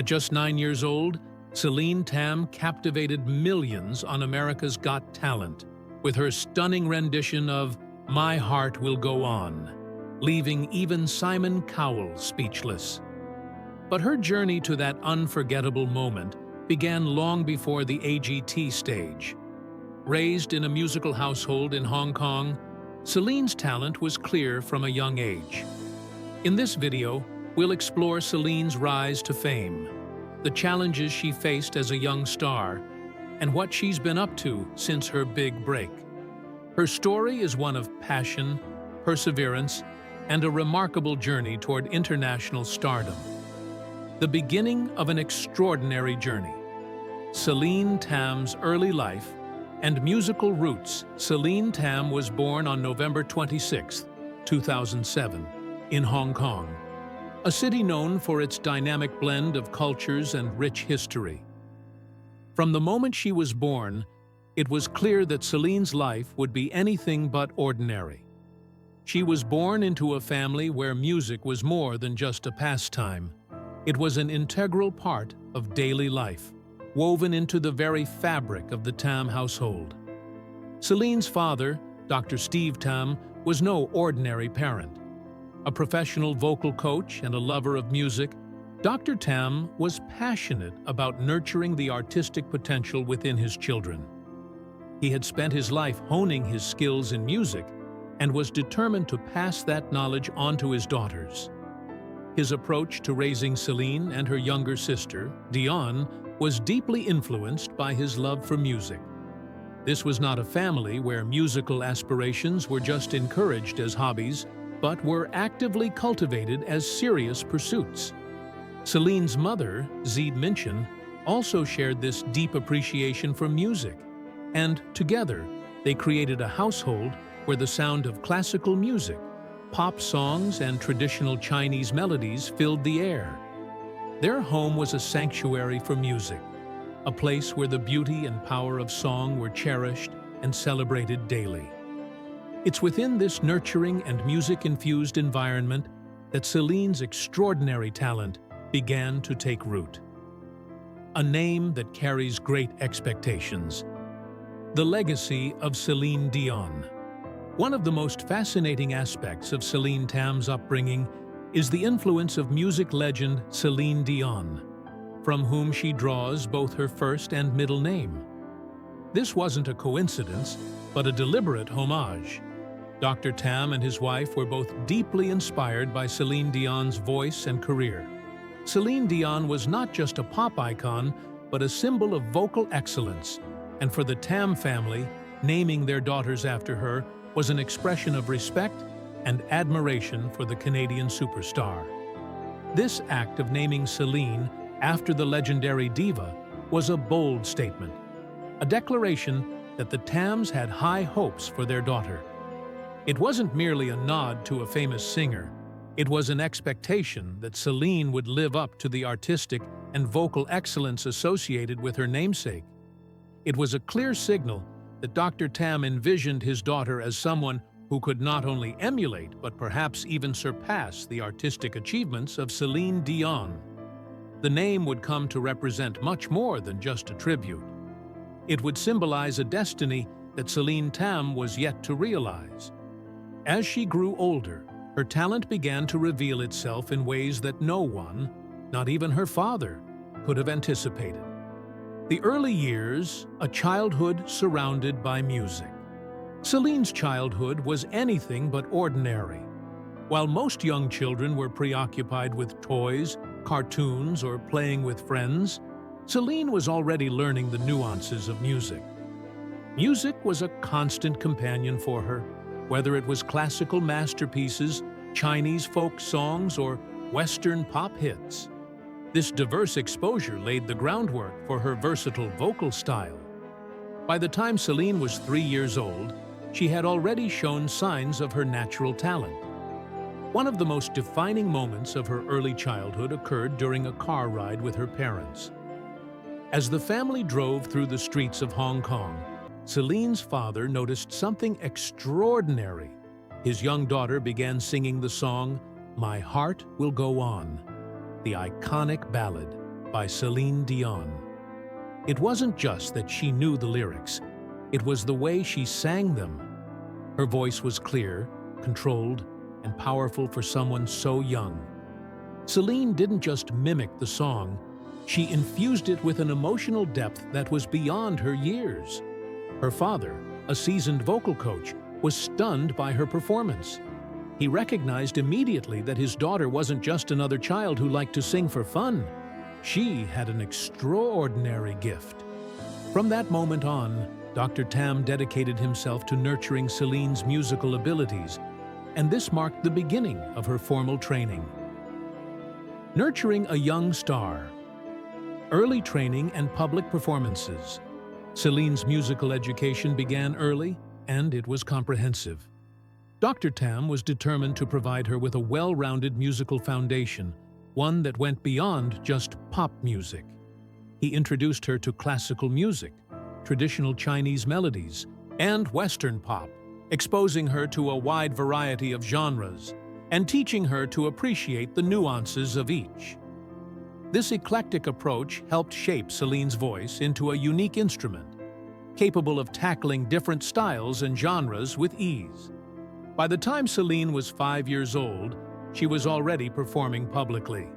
At just 9 years old, Celine Tam captivated millions on America's Got Talent with her stunning rendition of My Heart Will Go On, leaving even Simon Cowell speechless. But her journey to that unforgettable moment began long before the AGT stage. Raised in a musical household in Hong Kong, Celine's talent was clear from a young age. In this video, we'll explore Celine's rise to fame, the challenges she faced as a young star, and what she's been up to since her big break. Her story is one of passion, perseverance, and a remarkable journey toward international stardom. The beginning of an extraordinary journey. Celine Tam's early life and musical roots. Celine Tam was born on November 26, 2007, in Hong Kong, a city known for its dynamic blend of cultures and rich history. From the moment she was born, it was clear that Celine's life would be anything but ordinary. She was born into a family where music was more than just a pastime. It was an integral part of daily life, woven into the very fabric of the Tam household. Celine's father, Dr. Steve Tam, was no ordinary parent. A professional vocal coach and a lover of music, Dr. Tam was passionate about nurturing the artistic potential within his children. He had spent his life honing his skills in music and was determined to pass that knowledge on to his daughters. His approach to raising Celine and her younger sister, Dion, was deeply influenced by his love for music. This was not a family where musical aspirations were just encouraged as hobbies, but were actively cultivated as serious pursuits. Celine's mother, Zeid Minchin, also shared this deep appreciation for music, and together they created a household where the sound of classical music, pop songs, and traditional Chinese melodies filled the air. Their home was a sanctuary for music, a place where the beauty and power of song were cherished and celebrated daily. It's within this nurturing and music-infused environment that Celine's extraordinary talent began to take root. A name that carries great expectations. The legacy of Celine Dion. One of the most fascinating aspects of Celine Tam's upbringing is the influence of music legend Celine Dion, from whom she draws both her first and middle name. This wasn't a coincidence, but a deliberate homage. Dr. Tam and his wife were both deeply inspired by Celine Dion's voice and career. Celine Dion was not just a pop icon, but a symbol of vocal excellence, and for the Tam family, naming their daughters after her was an expression of respect and admiration for the Canadian superstar. This act of naming Celine after the legendary diva was a bold statement, a declaration that the Tams had high hopes for their daughter. It wasn't merely a nod to a famous singer, it was an expectation that Celine would live up to the artistic and vocal excellence associated with her namesake. It was a clear signal that Dr. Tam envisioned his daughter as someone who could not only emulate but perhaps even surpass the artistic achievements of Celine Dion. The name would come to represent much more than just a tribute. It would symbolize a destiny that Celine Tam was yet to realize. As she grew older, her talent began to reveal itself in ways that no one, not even her father, could have anticipated. The early years, a childhood surrounded by music. Celine's childhood was anything but ordinary. While most young children were preoccupied with toys, cartoons, or playing with friends, Celine was already learning the nuances of music. Music was a constant companion for her, whether it was classical masterpieces, Chinese folk songs, or Western pop hits. This diverse exposure laid the groundwork for her versatile vocal style. By the time Celine was 3 years old, she had already shown signs of her natural talent. One of the most defining moments of her early childhood occurred during a car ride with her parents. As the family drove through the streets of Hong Kong, Celine's father noticed something extraordinary. His young daughter began singing the song, "My Heart Will Go On," the iconic ballad, by Celine Dion. It wasn't just that she knew the lyrics, it was the way she sang them. Her voice was clear, controlled, and powerful for someone so young. Celine didn't just mimic the song, she infused it with an emotional depth that was beyond her years. Her father, a seasoned vocal coach, was stunned by her performance. He recognized immediately that his daughter wasn't just another child who liked to sing for fun. She had an extraordinary gift. From that moment on, Dr. Tam dedicated himself to nurturing Celine's musical abilities, and this marked the beginning of her formal training. Nurturing a young star. Early training and public performances. Celine's musical education began early, and it was comprehensive. Dr. Tam was determined to provide her with a well-rounded musical foundation, one that went beyond just pop music. He introduced her to classical music, traditional Chinese melodies, and Western pop, exposing her to a wide variety of genres and teaching her to appreciate the nuances of each. This eclectic approach helped shape Celine's voice into a unique instrument, capable of tackling different styles and genres with ease. By the time Celine was 5 years old, she was already performing publicly.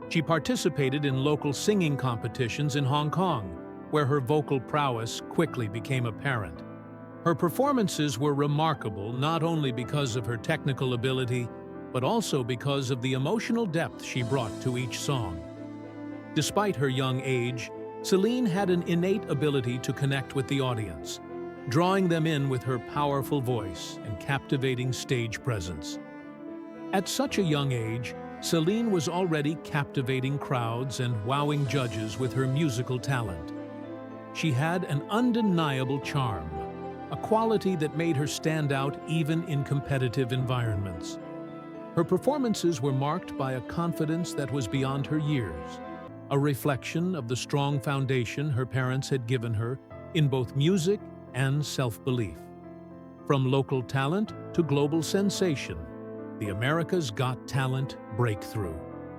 She participated in local singing competitions in Hong Kong, where her vocal prowess quickly became apparent. Her performances were remarkable not only because of her technical ability, but also because of the emotional depth she brought to each song. Despite her young age, Celine had an innate ability to connect with the audience, drawing them in with her powerful voice and captivating stage presence. At such a young age, Celine was already captivating crowds and wowing judges with her musical talent. She had an undeniable charm, a quality that made her stand out even in competitive environments. Her performances were marked by a confidence that was beyond her years, a reflection of the strong foundation her parents had given her in both music and self-belief. From local talent to global sensation, the America's Got Talent breakthrough.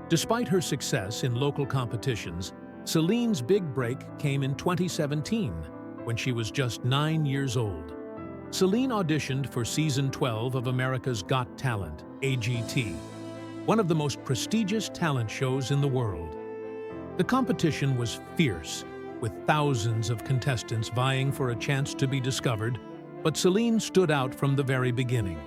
Despite her success in local competitions, Celine's big break came in 2017, when she was just 9 years old. Celine auditioned for Season 12 of America's Got Talent, AGT, one of the most prestigious talent shows in the world. The competition was fierce, with thousands of contestants vying for a chance to be discovered, but Celine stood out from the very beginning.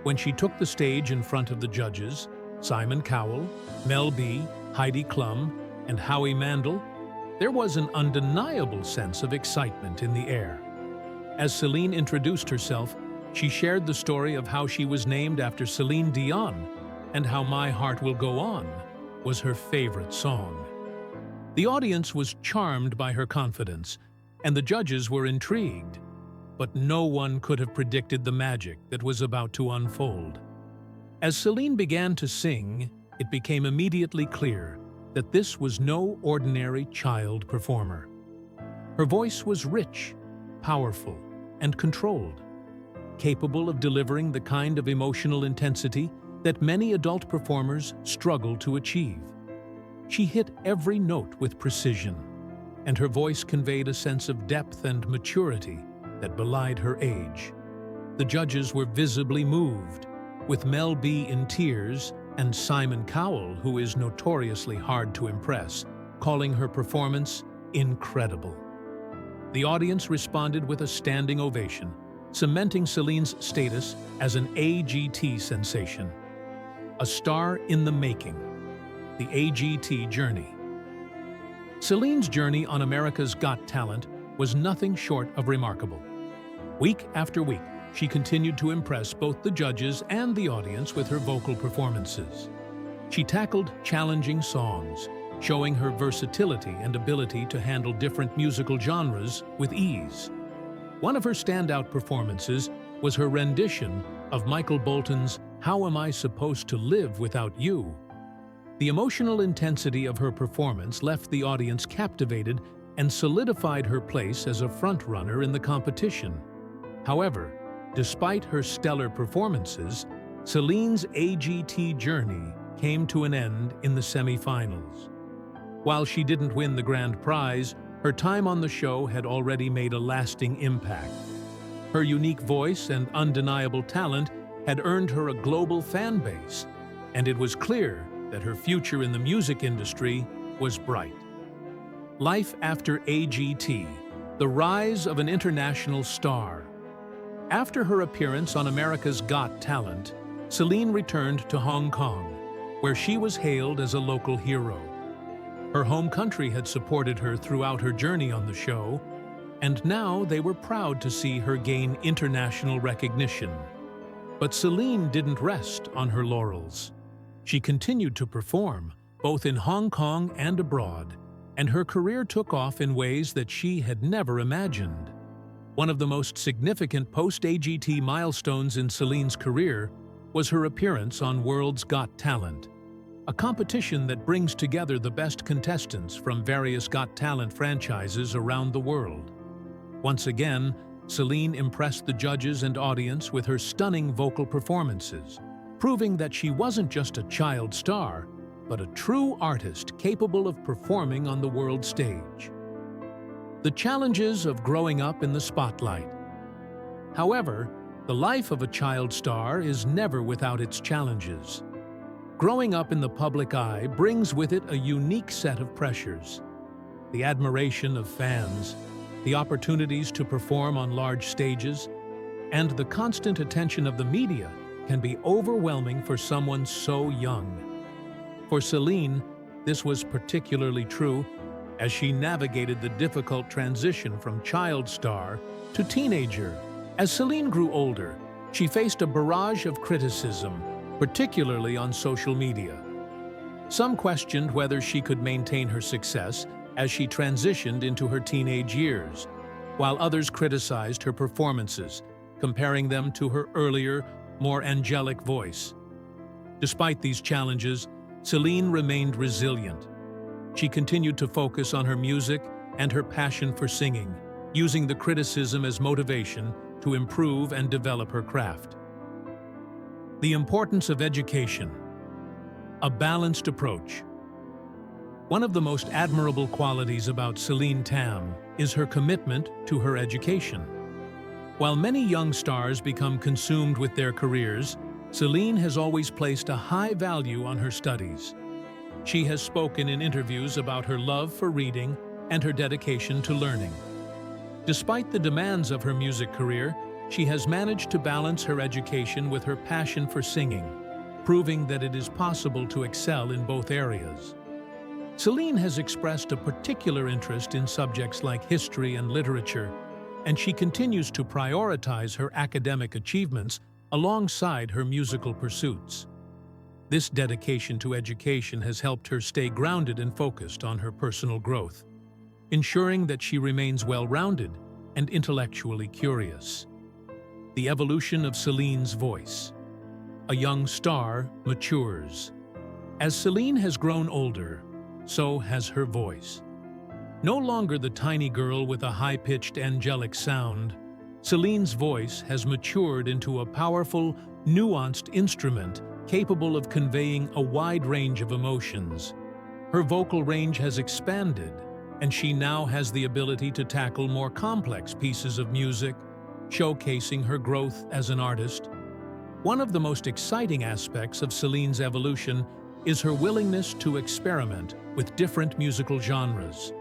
When she took the stage in front of the judges, Simon Cowell, Mel B, Heidi Klum, and Howie Mandel, there was an undeniable sense of excitement in the air. As Celine introduced herself, she shared the story of how she was named after Celine Dion and how My Heart Will Go On was her favorite song. The audience was charmed by her confidence, and the judges were intrigued. But no one could have predicted the magic that was about to unfold. As Celine began to sing, it became immediately clear that this was no ordinary child performer. Her voice was rich, powerful, and controlled, capable of delivering the kind of emotional intensity that many adult performers struggle to achieve. She hit every note with precision, and her voice conveyed a sense of depth and maturity that belied her age. The judges were visibly moved, with Mel B in tears and Simon Cowell, who is notoriously hard to impress, calling her performance incredible. The audience responded with a standing ovation, cementing Celine's status as an AGT sensation. A star in the making. The AGT journey. Celine's journey on America's Got Talent was nothing short of remarkable. Week after week, she continued to impress both the judges and the audience with her vocal performances. She tackled challenging songs, showing her versatility and ability to handle different musical genres with ease. One of her standout performances was her rendition of Michael Bolton's How Am I Supposed to Live Without You? The emotional intensity of her performance left the audience captivated and solidified her place as a frontrunner in the competition. However, despite her stellar performances, Celine's AGT journey came to an end in the semifinals. While she didn't win the grand prize, her time on the show had already made a lasting impact. Her unique voice and undeniable talent had earned her a global fan base, and it was clear that her future in the music industry was bright. Life after AGT, the rise of an international star. After her appearance on America's Got Talent, Celine returned to Hong Kong, where she was hailed as a local hero. Her home country had supported her throughout her journey on the show, and now they were proud to see her gain international recognition. But Celine didn't rest on her laurels. She continued to perform, both in Hong Kong and abroad, and her career took off in ways that she had never imagined. One of the most significant post-AGT milestones in Celine's career was her appearance on World's Got Talent, a competition that brings together the best contestants from various Got Talent franchises around the world. Once again, Celine impressed the judges and audience with her stunning vocal performances, proving that she wasn't just a child star, but a true artist capable of performing on the world stage. The challenges of growing up in the spotlight. However, the life of a child star is never without its challenges. Growing up in the public eye brings with it a unique set of pressures. The admiration of fans, the opportunities to perform on large stages, and the constant attention of the media can be overwhelming for someone so young. For Celine, this was particularly true as she navigated the difficult transition from child star to teenager. As Celine grew older, she faced a barrage of criticism, particularly on social media. Some questioned whether she could maintain her success as she transitioned into her teenage years, while others criticized her performances, comparing them to her earlier, more angelic voice. Despite these challenges, Celine remained resilient. She continued to focus on her music and her passion for singing, using the criticism as motivation to improve and develop her craft. The importance of education. A balanced approach. One of the most admirable qualities about Celine Tam is her commitment to her education. While many young stars become consumed with their careers, Celine has always placed a high value on her studies. She has spoken in interviews about her love for reading and her dedication to learning. Despite the demands of her music career, she has managed to balance her education with her passion for singing, proving that it is possible to excel in both areas. Celine has expressed a particular interest in subjects like history and literature, and she continues to prioritize her academic achievements alongside her musical pursuits. This dedication to education has helped her stay grounded and focused on her personal growth, ensuring that she remains well-rounded and intellectually curious. The evolution of Celine's voice. A young star matures. As Celine has grown older, so has her voice. No longer the tiny girl with a high-pitched angelic sound, Celine's voice has matured into a powerful, nuanced instrument capable of conveying a wide range of emotions. Her vocal range has expanded, and she now has the ability to tackle more complex pieces of music, showcasing her growth as an artist. One of the most exciting aspects of Celine's evolution is her willingness to experiment with different musical genres.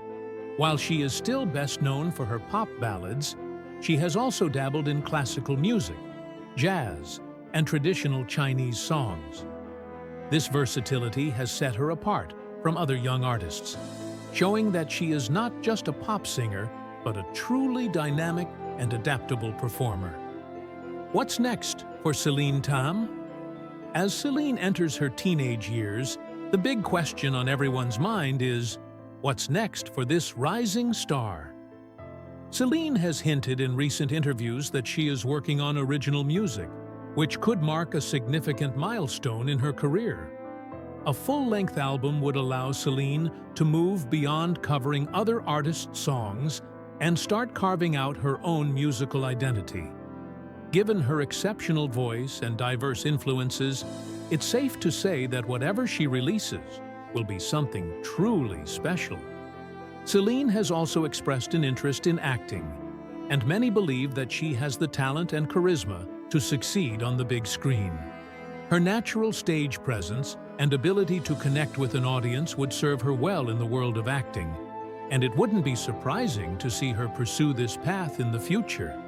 While she is still best known for her pop ballads, she has also dabbled in classical music, jazz, and traditional Chinese songs. This versatility has set her apart from other young artists, showing that she is not just a pop singer, but a truly dynamic and adaptable performer. What's next for Celine Tam? As Celine enters her teenage years, the big question on everyone's mind is, what's next for this rising star? Celine has hinted in recent interviews that she is working on original music, which could mark a significant milestone in her career. A full-length album would allow Celine to move beyond covering other artists' songs and start carving out her own musical identity. Given her exceptional voice and diverse influences, it's safe to say that whatever she releases will be something truly special. Celine has also expressed an interest in acting, and many believe that she has the talent and charisma to succeed on the big screen. Her natural stage presence and ability to connect with an audience would serve her well in the world of acting, and it wouldn't be surprising to see her pursue this path in the future.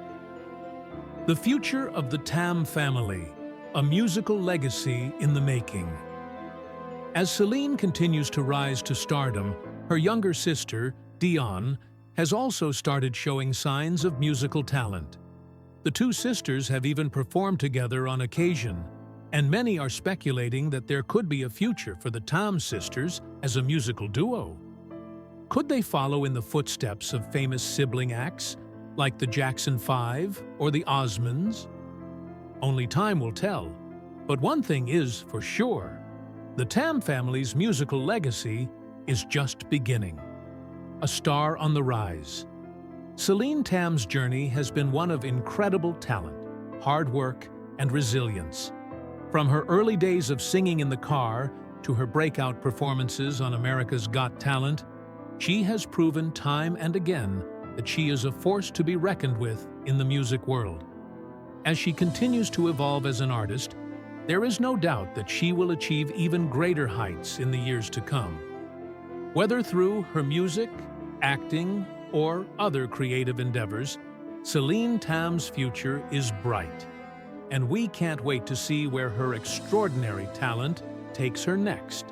The future of the Tam family, a musical legacy in the making. As Celine continues to rise to stardom, her younger sister, Dion, has also started showing signs of musical talent. The two sisters have even performed together on occasion, and many are speculating that there could be a future for the Tam sisters as a musical duo. Could they follow in the footsteps of famous sibling acts like the Jackson 5 or the Osmonds? Only time will tell, but one thing is for sure: the Tam family's musical legacy is just beginning. A star on the rise. Celine Tam's journey has been one of incredible talent, hard work, and resilience. From her early days of singing in the car to her breakout performances on America's Got Talent, she has proven time and again that she is a force to be reckoned with in the music world. As she continues to evolve as an artist, there is no doubt that she will achieve even greater heights in the years to come. Whether through her music, acting, or other creative endeavors, Celine Tam's future is bright, and we can't wait to see where her extraordinary talent takes her next.